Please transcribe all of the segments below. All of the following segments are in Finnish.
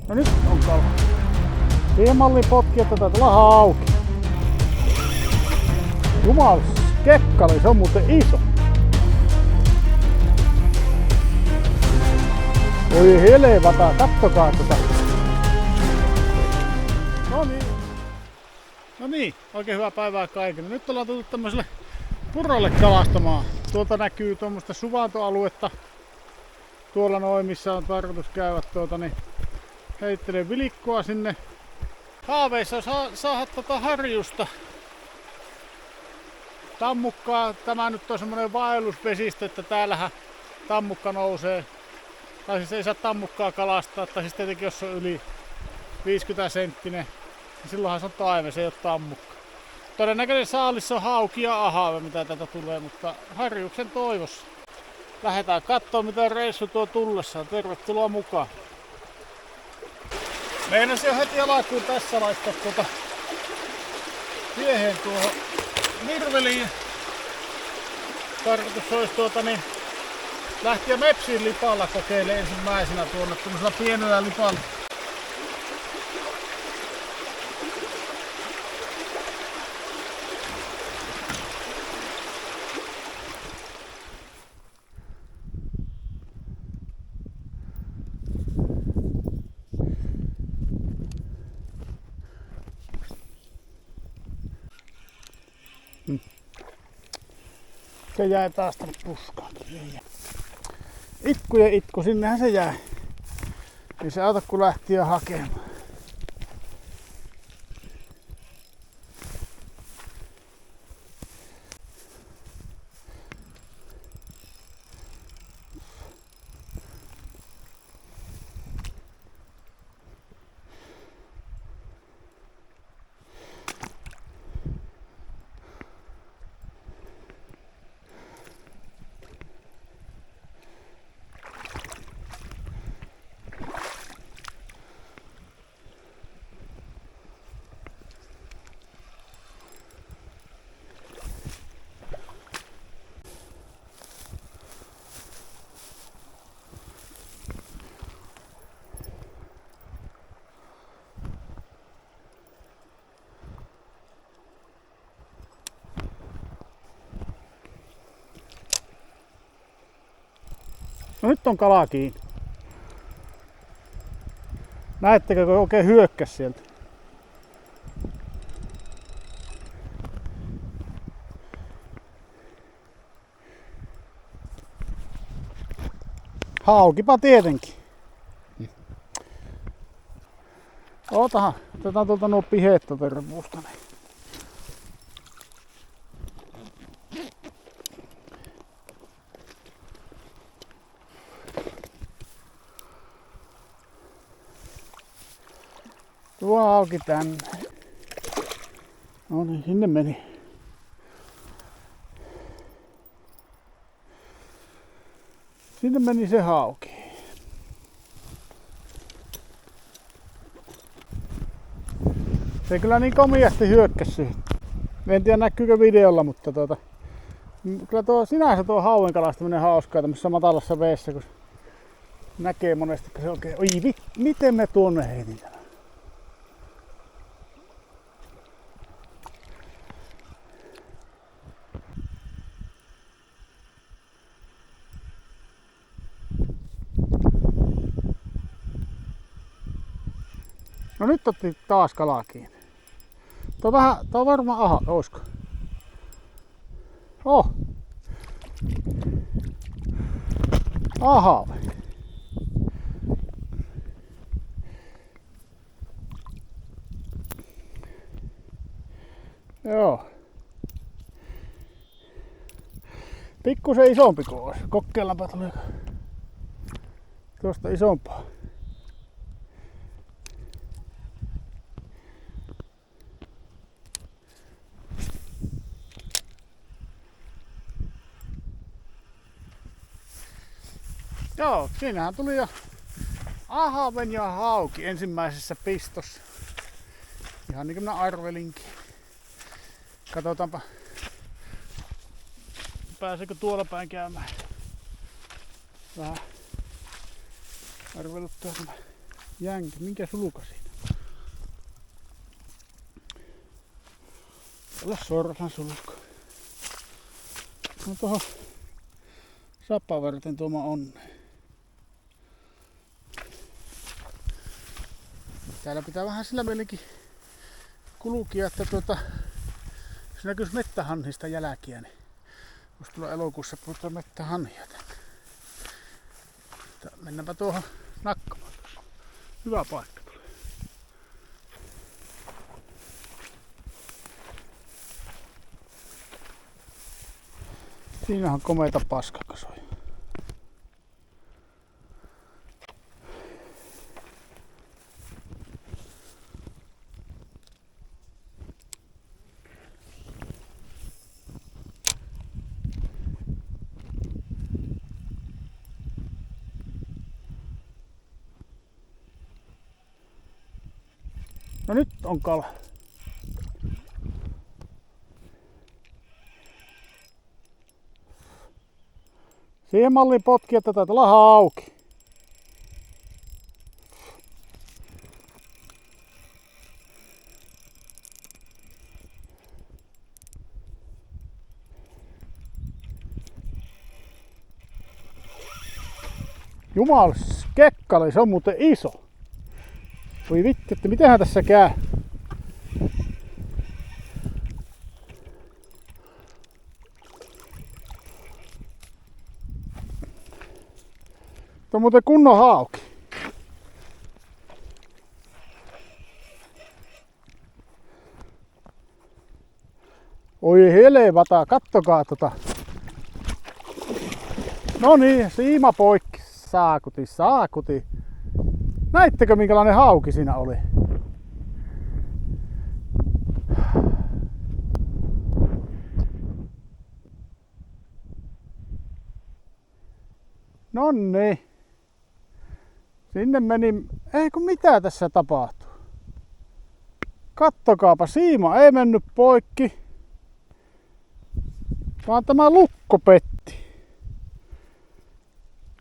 No nyt on kala. Siihen malliin potki, että taitaa olla hauki. Jumalas, kekkali, se on muuten iso. Oi helevata, kattokaa tätä. No niin, oikein hyvää päivää kaikille. Nyt ollaan tullut tämmöiselle purolle kalastamaan. Tuolta näkyy tuommoista suvantoaluetta. Tuolla noin, missä on tarkoitus käydä heittelen vilikkoa sinne. Haaveissa saada harjusta. Tammukkaa, tämä nyt on semmonen vaellusvesistö, että täällähän tammukka nousee. Tai siis ei saa tammukkaa kalastaa, tai siis tietenkin jos on yli 50 senttinen, niin silloinhan se on taime, se ei ole tammukka. Todennäköisesti saalissa on hauki ja ahave, mitä tätä tulee, mutta harjuksen toivossa. Lähdetään katsomaan, mitä reissu tuo tullessaan. Tervetuloa mukaan. Meinasin jo heti alkuun tässä laittaa miehen tuohon virveliin. Tarkoitus olisi lähtiä Mepsiin lipalla kokeilemaan ensimmäisenä tuonne tuollaisella pienellä lipalla. Se jäi taas tänne puskaan. Itku ja itku, sinnehän se jäi. Ei se auta kun lähtiä hakemaan. No nyt on kala kiinni. Näettekö, kun oikein hyökkäs sieltä? Haukipa tietenkin. Otahan, otetaan tuolta nuo piheet tervepuusta. Tuo auki tänne. No niin, sinne meni. Sinne meni se hauki. Se kyllä niin komiasti hyökkäsi siihen. En tiedä näkyykö videolla, mutta kyllä sinänsä tuo hauen kalastaminen hauskaa tämmöisessä matalassa veessä, kun näkee monesti, kun se oikein... Oi, miten me tuonne heitin tämän? No nyt otti taas kalaa kiinni. Tuo on varmaan oisko? Oh! Ahave. Joo. Pikkusen isompi kuin olisi. Kokeillaanpa tuleeko tuosta isompaa. Joo, siinähän tuli jo ahaven ja hauki ensimmäisessä pistossa. Ihan niin kuin minä arvelinkin. Katsotaanpa, pääseekö tuolla päin käymään. Vähän arveluttaa tämä Jänkä, minkä sulka siinä? Olla sorsan sulka. No tohon sappaa varten tuoma onne. Täällä pitää vähän sillä mielenkin kulkia, että jos näkyis mettähanhista jälkiä, niin jos tulee elokuussa puhutaan mettähanhia tänne. Mennäänpä tuohon nakkamaan. Hyvä paikka tulee. Siinähän on komeita paskakasoja. No nyt on kala. Siihen malliin potki, että taitaa olla hauki. Jumalis, kekkali, se on muuten iso. Voi vittu, että mitenhän tässä käy? Tämä on muuten kunnon hauki. Oi helevata, kattokaa tota. No niin, siima poikki. Saakuti, saakuti. Näittekö minkälainen hauki siinä oli? Nonni. Sinne meni... Ei kun mitä tässä tapahtuu? Kattokaapa, siima ei mennyt poikki. Vaan tämä lukko petti.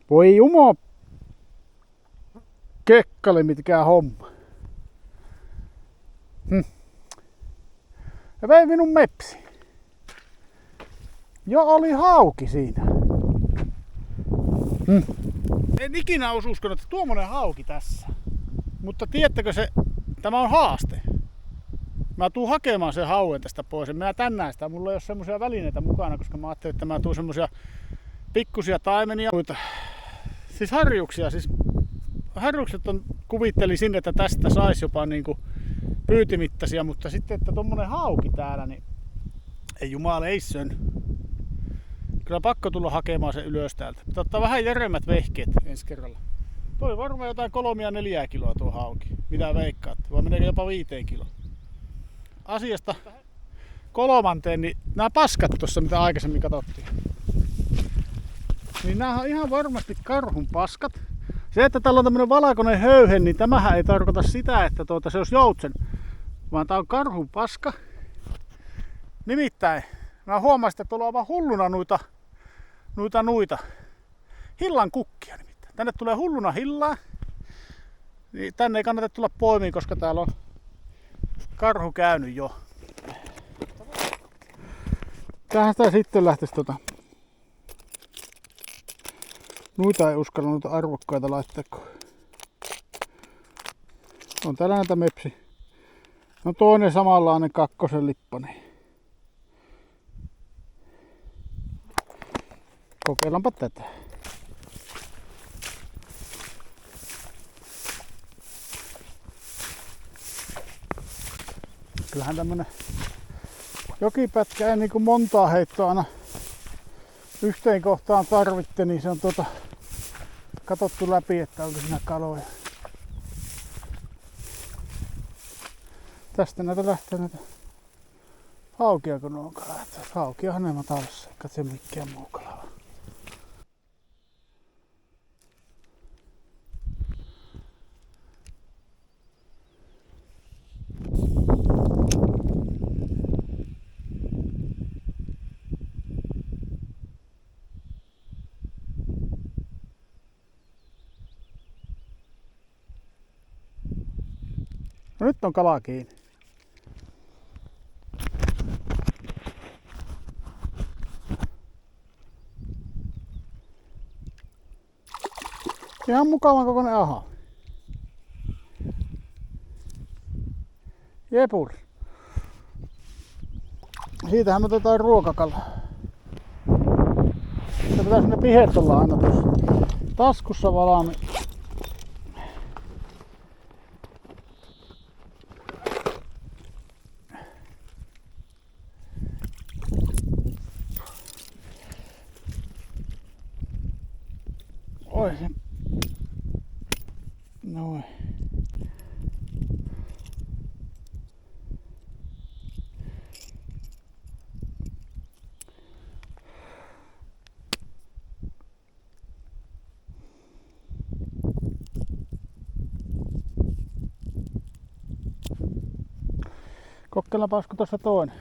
Voi jumo. Kekkali mitkään homma. Ja vei minun mepsi. Jo oli hauki siinä. En ikinä olisi uskonut, että tuommoinen hauki tässä. Mutta tiedättekö se, tämä on haaste. Mä tuun hakemaan sen hauen tästä pois. Mä tänään sitä, mulla ei ole semmosia välineitä mukana, koska mä ajattelin, että mä tuun semmosia pikkusia taimenia. Siis harjuksia, harjukset on, kuvitteli sinne, että tästä saisi jopa niinku pyytimittaisia, mutta sitten, että tommonen hauki täällä, niin ei jumaleissön. Kyllä pakko tulla hakemaan se ylös täältä. Pitää ottaa vähän järemmät vehkeet ensi kerralla. Toi varmaan jotain 3-4 kiloa tuo hauki. Mitä veikkaat? Vai meneekö jopa 5 kiloa? Asiasta 3, niin nämä paskat tuossa, mitä aikaisemmin katsottiin. Niin nämä on ihan varmasti karhun paskat. Se, että täällä on tämmönen valkoinen höyhen, niin tämähän ei tarkoita sitä, että se olisi joutsen. Vaan tää on karhun paska. Nimittäin mä huomasin, että tuolla on vaan hulluna noita hillan kukkia nimittäin. Tänne tulee hulluna hillaa. Niin tänne ei kannata tulla poimiin, koska täällä on karhu käynyt jo. Tähän sitä sitten lähtisi Noita ei uskalla noita arvokkaita laittaa, kun on täällä näitä mepsi. No toinen samanlainen kakkosen lippani. Kokeillaanpa tätä. Kyllähän tämmönen jokipätkä ei niinku montaa heittoa aina yhteen kohtaan tarvitte, niin se on katsottu läpi, että onko siinä kaloja. Tästä näitä lähtee näitä haukia, kun on kalat. Haukiahan ne matalassa, eikä se mikään muu kala. No nyt on kala kiinni. Ihan mukavan kokoinen aha. Jepur. Siitähän me otetaan ruokakala. Se pitäisi ne pihet olla aina tuossa taskussa valmiin. Oi se. Noin. Kokeillaanpas tuossa toinen.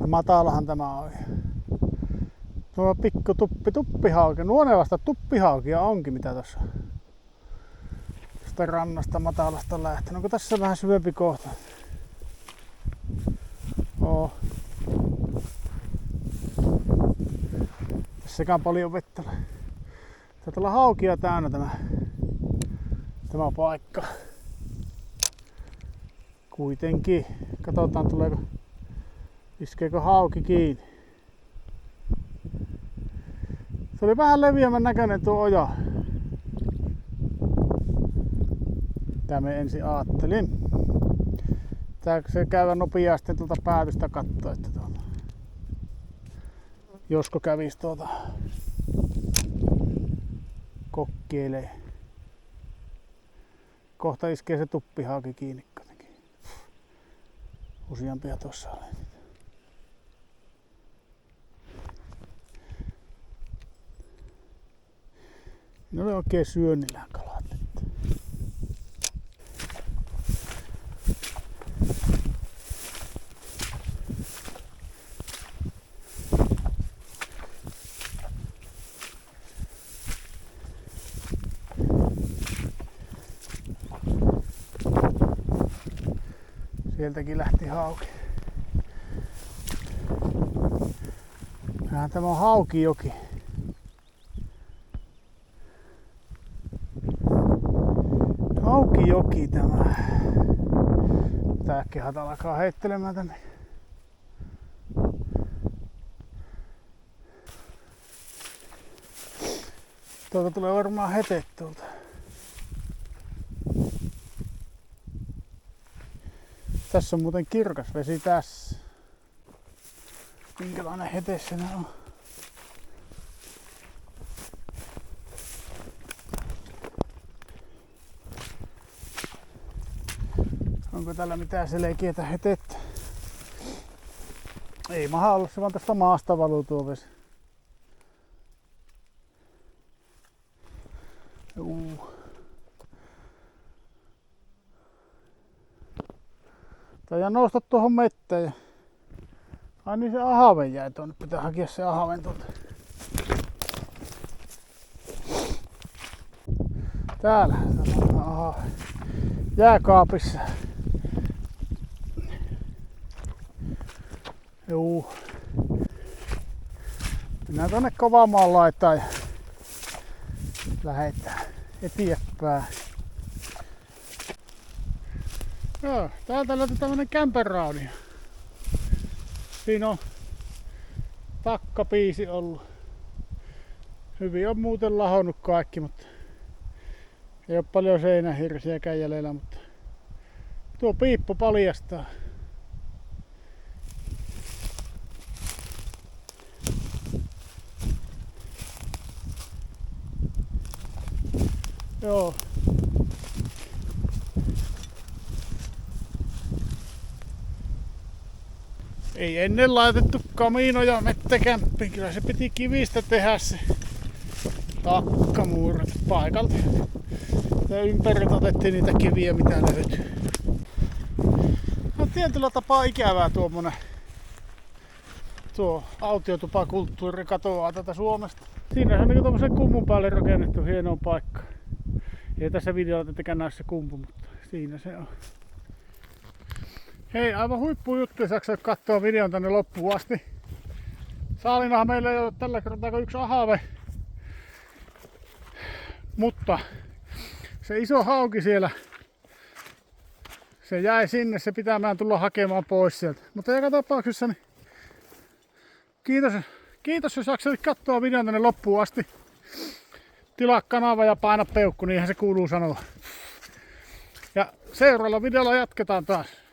Matalahan tämä on. Tuo pikku tuppihauki. Nuonevasta tuppihaukia onkin mitä tossa. Tästä rannasta matalasta lähtee. Onko tässä vähän syvempi kohta? Oo. Tässäkään paljon vettä. Taitaa olla haukia täynnä tämä paikka. Kuitenkin. Katsotaan tuleeko. Iskeekö hauki kiinni? Se oli vähän leviämän näköinen tuo oja. Mitä me ensin ajattelin. Tää se käydä nopeasti tuolta päätystä kattoo, että tuolla. Josko kävis kokkeilee. Kohta iskee se tuppihauki kiinni kuitenkin. Useampia tuossa oli. Ne oli oikein syönnillään kalat nyt. Sieltäkin lähti hauki. Tämä on Haukijoki. Haukijoki tämä. Tää äkkiä alkaa heittelemään tänne. Tuolta tulee varmaan hete tuolta. Tässä on muuten kirkas vesi tässä. Minkälainen hete se on? Onko täällä mitään selkeätä hetettä? Ei maha ollut, se vaan tästä maasta valuu tuo vesi. Tai nousta tuohon mettään ja... Ai niin se ahven jäi tuonne, pitää hakea se ahven tuolta. Täällä on ahven. Jääkaapissa. Juu. Mennään tonne Kovamaan laitaan ja lähetään. eteenpäin. Joo, täältä löytyy tämmönen kämpänrauni. Siinä on takkapiisi ollut. Hyvin on muuten lahonnut kaikki, mutta ei oo paljon seinähirsiäkään jäljellä, mutta tuo piippu paljastaa. Joo. Ei ennen laitettu kamiinoja mettäkämppiin, kyllä se piti kivistä tehdä se takkamuurat paikalta. Ja ympäriltä otettiin niitä kiviä mitä löytyy. No tietyllä tapaa ikävää tuo autiotupakulttuuri katoaa tätä Suomesta. Siinä on niinku tommosen kummun päälle rakennettu hieno paikka. Ei tässä videolla tietenkään näy se kumpu, mutta siinä se on. Hei, aivan huippujuttu, jos jaksoit katsoa videon tänne loppuun asti. Saalinahan meillä ei ole tällä kertaa kuin yksi ahave. Mutta se iso hauki siellä, se jäi sinne, se pitää meidän tulla hakemaan pois sieltä. Mutta joka tapauksessa niin kiitos jos jaksoit katsoa videon tänne loppuun asti. Tilaa kanava ja paina peukku, niinhän se kuuluu sanoa. Ja seuraavalla videolla jatketaan taas.